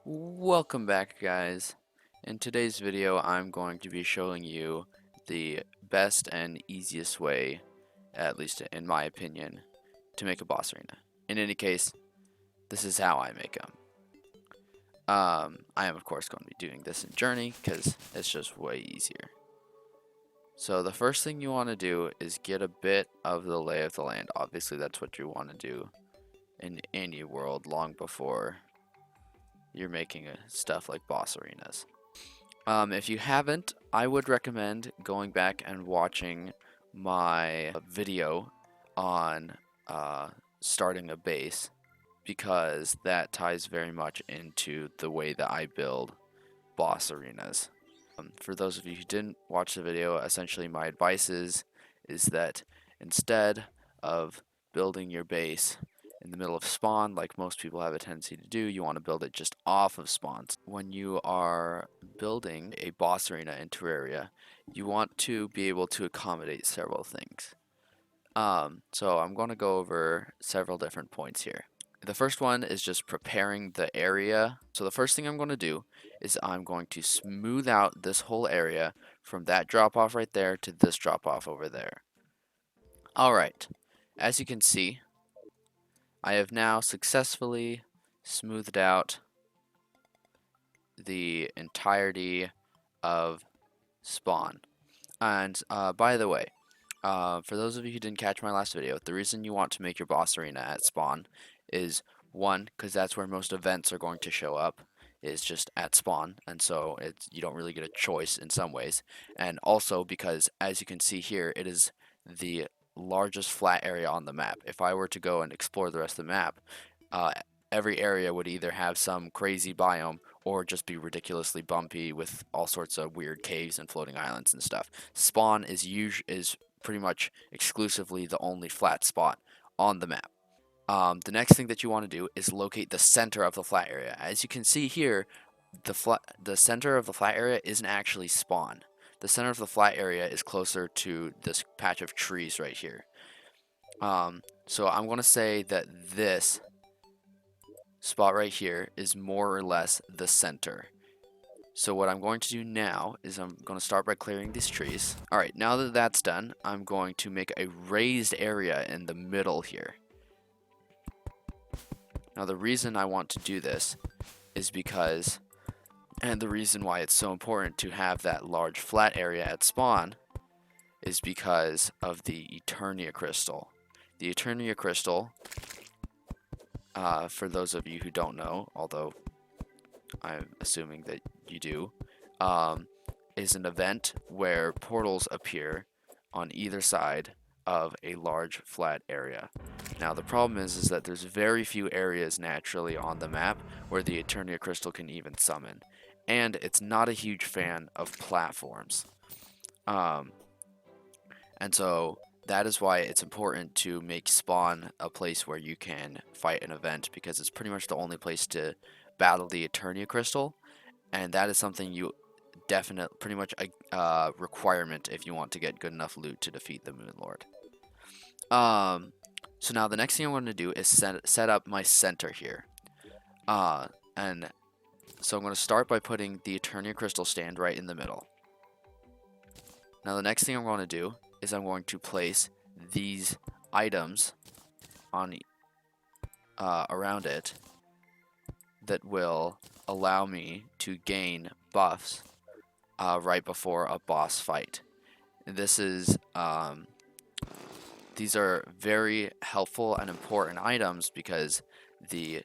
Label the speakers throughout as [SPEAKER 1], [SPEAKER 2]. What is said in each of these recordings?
[SPEAKER 1] Welcome back, guys. In today's video I'm going to be showing you the best and easiest way, at least in my opinion, to make a boss arena. In any case, this is how I make them. I am of course going to be doing this in Journey because it's just way easier. So the first thing you want to do is get a bit of the lay of the land. Obviously that's what you want to do in any world long before you're making stuff like boss arenas. If you haven't, I would recommend going back and watching my video on starting a base, because that ties very much into the way that I build boss arenas. For those of you who didn't watch the video, essentially my advice is that instead of building your base in the middle of spawn, like most people have a tendency to do, you want to build it just off of spawns. When you are building a boss arena in Terraria, you want to be able to accommodate several things. So I'm going to go over several different points here. The first one is just preparing the area. So the first thing I'm going to do is I'm going to smooth out this whole area from that drop off right there to this drop off over there. Alright, as you can see, I have now successfully smoothed out the entirety of spawn. And by the way, for those of you who didn't catch my last video, the reason you want to make your boss arena at spawn is, one, because that's where most events are going to show up, is just at spawn, and so you don't really get a choice in some ways, and also because, as you can see here, it is the largest flat area on the map. If I were to go and explore the rest of the map, every area would either have some crazy biome or just be ridiculously bumpy with all sorts of weird caves and floating islands and stuff. Spawn is pretty much exclusively the only flat spot on the map. The next thing that you want to do is locate the center of the flat area. As you can see here, the center of the flat area isn't actually spawn. The center of the flat area is closer to this patch of trees right here. So I'm going to say that this spot right here is more or less the center. So what I'm going to do now is I'm going to start by clearing these trees. Alright, now that that's done, I'm going to make a raised area in the middle here. Now the reason I want to do this is because, and the reason why it's so important to have that large flat area at spawn, is because of the Eternia crystal. The Eternia crystal, for those of you who don't know, although I'm assuming that you do, is an event where portals appear on either side of a large flat area. Now the problem is that there's very few areas naturally on the map where the Eternia crystal can even summon, and it's not a huge fan of platforms. And so that is why it's important to make spawn a place where you can fight an event, because it's pretty much the only place to battle the Eternia crystal, and that is something you pretty much a requirement if you want to get good enough loot to defeat the Moon Lord. So now the next thing I'm going to do is set up my center here. And so I'm going to start by putting the Eternia crystal stand right in the middle. Now the next thing I'm going to do is I'm going to place these items on around it that will allow me to gain buffs right before a boss fight. This is these are very helpful and important items because the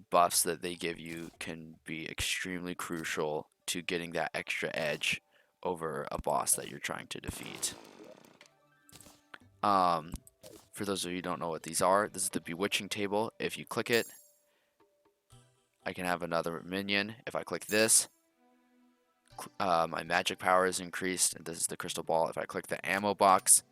[SPEAKER 1] buffs that they give you can be extremely crucial to getting that extra edge over a boss that you're trying to defeat. For those of you who don't know what these are, this is the Bewitching table. If you click it, I can have another minion. If I click this, my magic power is increased, and this is the crystal ball. If I click the ammo box,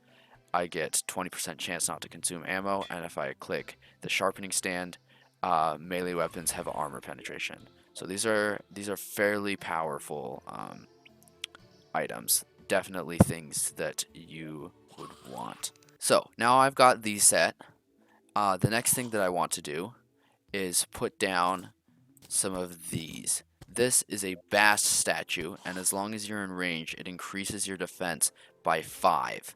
[SPEAKER 1] I get 20% chance not to consume ammo, and if I click the sharpening stand, melee weapons have armor penetration. So these are fairly powerful items. Definitely things that you would want. So now I've got these set. The next thing that I want to do is put down some of these. This is a bass statue, and as long as you're in range, it increases your defense by 5,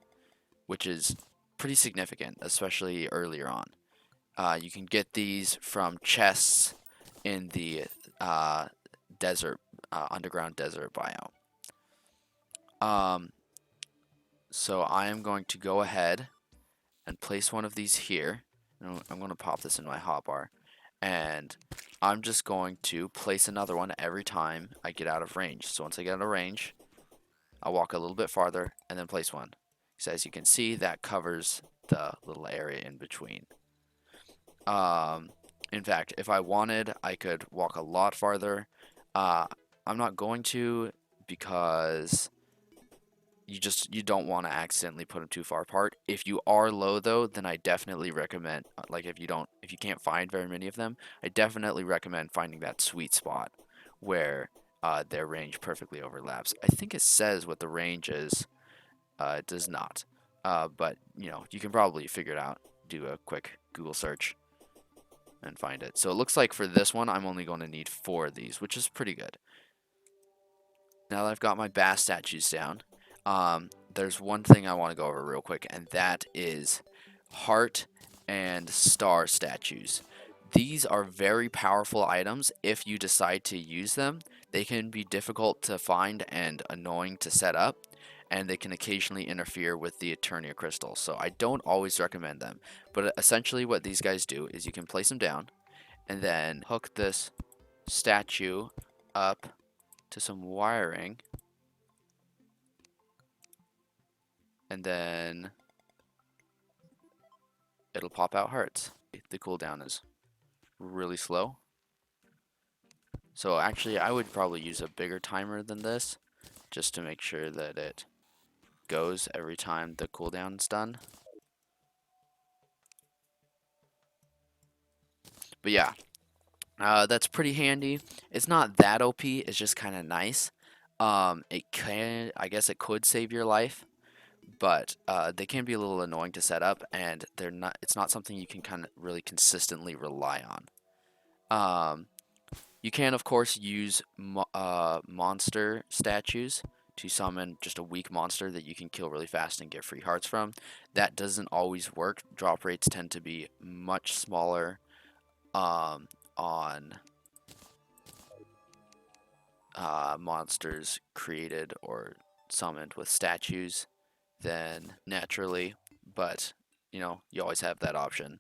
[SPEAKER 1] which is pretty significant, especially earlier on. You can get these from chests in the desert, underground desert biome. So I am going to go ahead and place one of these here. I'm going to pop this in my hotbar, and I'm just going to place another one every time I get out of range. So once I get out of range, I'll walk a little bit farther and then place one. So as you can see, that covers the little area in between. In fact, if I wanted, I could walk a lot farther. I'm not going to, because you don't want to accidentally put them too far apart. If you are low though, then I definitely recommend, like if you can't find very many of them, I definitely recommend finding that sweet spot where their range perfectly overlaps. I think it says what the range is. It does not, but you can probably figure it out. Do a quick Google search and find it. So it looks like for this one, I'm only going to need 4 of these, which is pretty good. Now that I've got my bass statues down, there's one thing I want to go over real quick, and that is heart and star statues. These are very powerful items if you decide to use them. They can be difficult to find and annoying to set up, and they can occasionally interfere with the Eternia crystal, so I don't always recommend them. But essentially what these guys do is you can place them down, and then hook this statue up to some wiring, and then it'll pop out hearts. The cooldown is really slow. So actually I would probably use a bigger timer than this, just to make sure that it goes every time the cooldown's done. But yeah, that's pretty handy. It's not that OP, it's just kind of nice. I guess it could save your life, but they can be a little annoying to set up, and it's not something you can kind of really consistently rely on. You can, of course, use monster statues to summon just a weak monster that you can kill really fast and get free hearts from. That doesn't always work. Drop rates tend to be much smaller on monsters created or summoned with statues than naturally, but you always have that option.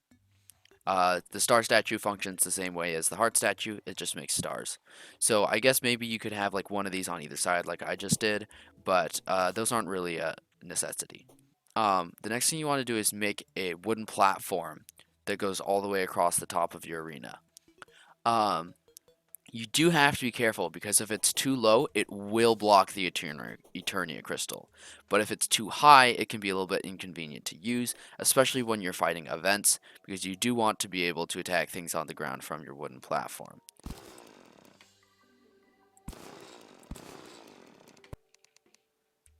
[SPEAKER 1] The star statue functions the same way as the heart statue, it just makes stars. So I guess maybe you could have like one of these on either side like I just did, but those aren't really a necessity. The next thing you want to do is make a wooden platform that goes all the way across the top of your arena. You do have to be careful, because if it's too low, it will block the Eternia crystal. But if it's too high, it can be a little bit inconvenient to use, especially when you're fighting events, because you do want to be able to attack things on the ground from your wooden platform.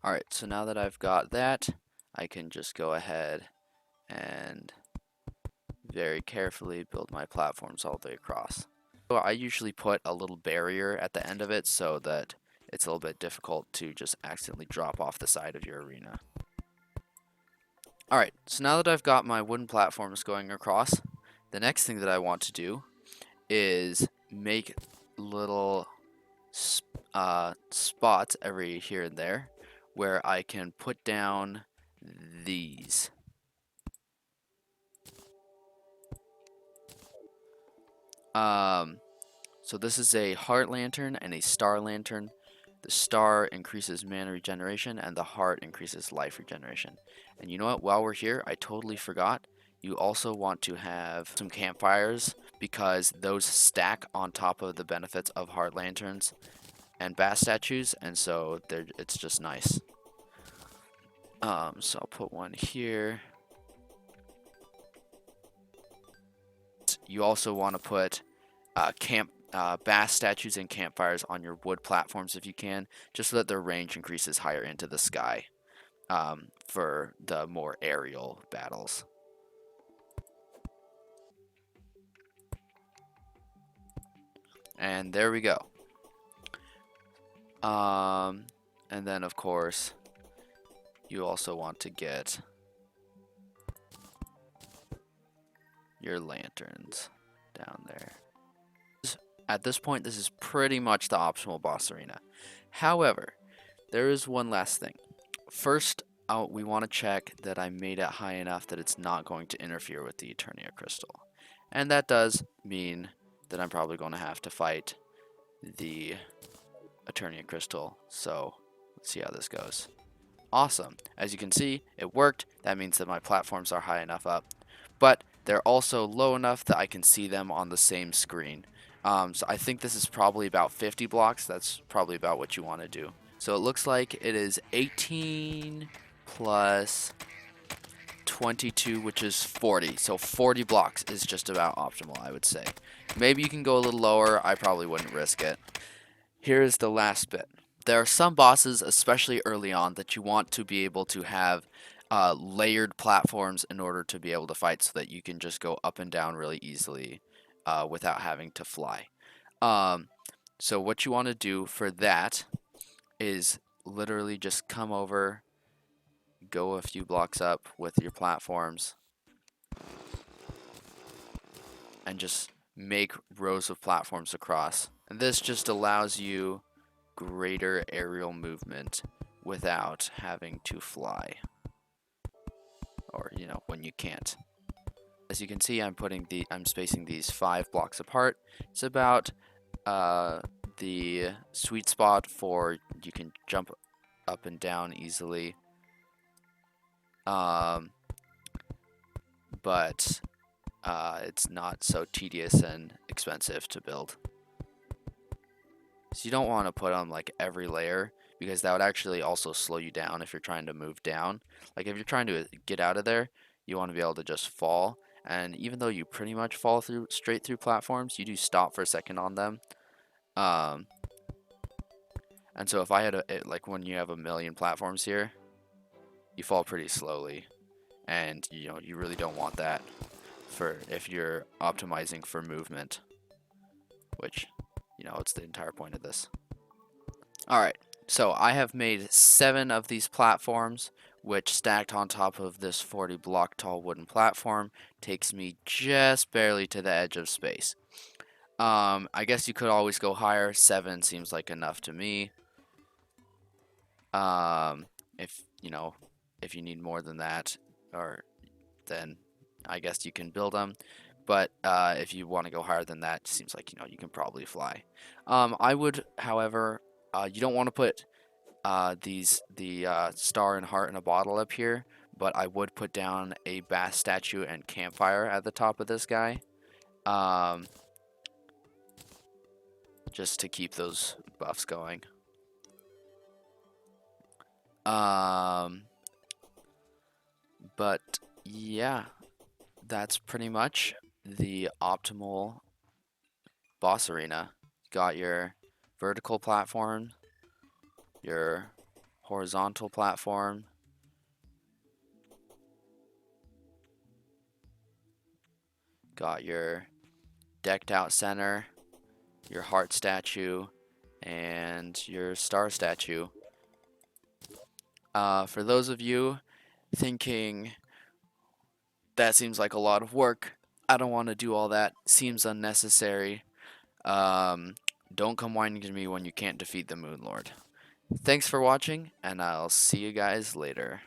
[SPEAKER 1] Alright, so now that I've got that, I can just go ahead and very carefully build my platforms all the way across. So I usually put a little barrier at the end of it so that it's a little bit difficult to just accidentally drop off the side of your arena. Alright, so now that I've got my wooden platforms going across, the next thing that I want to do is make little spots every here and there where I can put down these. So this is a heart lantern and a star lantern. The star increases mana regeneration, and the heart increases life regeneration. And you know what? While we're here, I totally forgot. You also want to have some campfires, because those stack on top of the benefits of heart lanterns and bass statues, and so it's just nice. So I'll put one here. You also want to put bass statues and campfires on your wood platforms if you can, just so that their range increases higher into the sky for the more aerial battles. And there we go. And then of course, you also want to get your lanterns down there. At this point, this is pretty much the optimal boss arena. However, there is one last thing. First, we want to check that I made it high enough that it's not going to interfere with the Eternia crystal. And that does mean that I'm probably going to have to fight the Eternia crystal. So, let's see how this goes. Awesome. As you can see, it worked. That means that my platforms are high enough up. But they're also low enough that I can see them on the same screen. So I think this is probably about 50 blocks. That's probably about what you want to do. So it looks like it is 18 plus 22, which is 40. So 40 blocks is just about optimal, I would say. Maybe you can go a little lower. I probably wouldn't risk it. Here's the last bit. There are some bosses, especially early on, that you want to be able to have layered platforms in order to be able to fight, so that you can just go up and down really easily without having to fly. So what you want to do for that is literally just come over, go a few blocks up with your platforms, and just make rows of platforms across. And this just allows you greater aerial movement without having to fly, or when you can't. As you can see, I'm spacing these 5 blocks apart. It's about the sweet spot for you can jump up and down easily, but it's not so tedious and expensive to build. So you don't want to put on like every layer, because that would actually also slow you down if you're trying to move down. Like if you're trying to get out of there, you want to be able to just fall. And even though you pretty much fall straight through platforms, you do stop for a second on them. And so if I had like when you have a million platforms here, you fall pretty slowly, and you really don't want that for if you're optimizing for movement, which it's the entire point of this. Alright, so I have made 7 of these platforms, which stacked on top of this 40 block tall wooden platform takes me just barely to the edge of space. I guess you could always go higher. 7 seems like enough to me. If you need more than that, then I guess you can build them. But if you want to go higher than that, it seems like you can probably fly. I would, however, you don't want to put the star and heart in a bottle up here, but I would put down a bass statue and campfire at the top of this guy, just to keep those buffs going. But yeah, that's pretty much the optimal boss arena. Got your vertical platform, your horizontal platform, got your decked out center, your heart statue, and your star statue. For those of you thinking that seems like a lot of work, I don't want to do all that, seems unnecessary, don't come whining to me when you can't defeat the Moon Lord. Thanks for watching, and I'll see you guys later.